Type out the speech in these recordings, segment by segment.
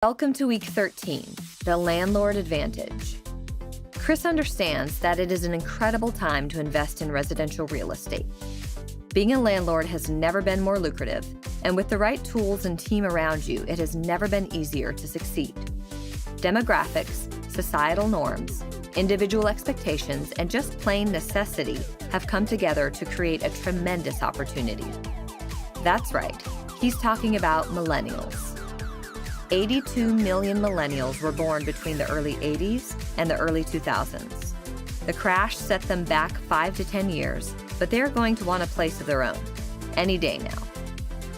Welcome to week 13, the landlord advantage. Chris understands that it is an incredible time to invest in residential real estate. Being a landlord has never been more lucrative, and with the right tools and team around you, it has never been easier to succeed. Demographics, societal norms, individual expectations, and just plain necessity have come together to create a tremendous opportunity. That's right, he's talking about millennials. 82 million millennials were born between the early 80s and the early 2000s. The crash set them back 5 to 10 years, but they're going to want a place of their own, any day now.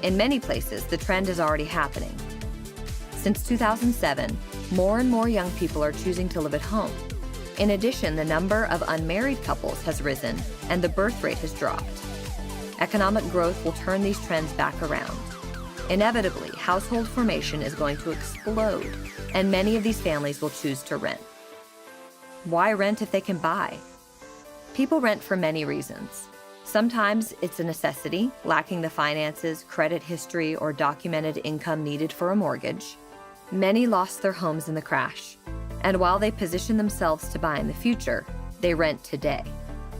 In many places, the trend is already happening. Since 2007, more and more young people are choosing to live at home. In addition, the number of unmarried couples has risen and the birth rate has dropped. Economic growth will turn these trends back around. Inevitably, household formation is going to explode, and many of these families will choose to rent. Why rent if they can buy? People rent for many reasons. Sometimes it's a necessity, lacking the finances, credit history, or documented income needed for a mortgage. Many lost their homes in the crash, and while they position themselves to buy in the future, they rent today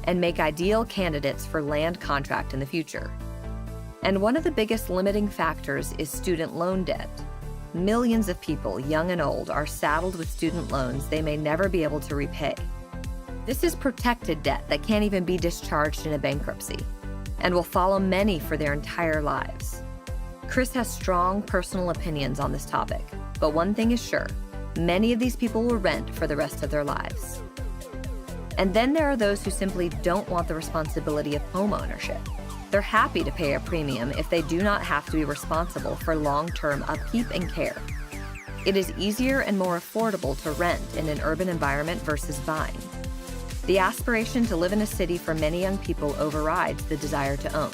and make ideal candidates for land contract in the future. And one of the biggest limiting factors is student loan debt. Millions of people, young and old, are saddled with student loans they may never be able to repay. This is protected debt that can't even be discharged in a bankruptcy and will follow many for their entire lives. Chris has strong personal opinions on this topic, but one thing is sure, many of these people will rent for the rest of their lives. And then there are those who simply don't want the responsibility of home ownership. They're happy to pay a premium if they do not have to be responsible for long-term upkeep and care. It is easier and more affordable to rent in an urban environment versus buying. The aspiration to live in a city for many young people overrides the desire to own.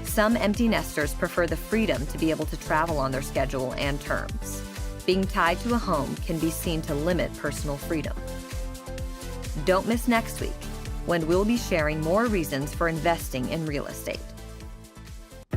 Some empty nesters prefer the freedom to be able to travel on their schedule and terms. Being tied to a home can be seen to limit personal freedom. Don't miss next week, when we'll be sharing more reasons for investing in real estate.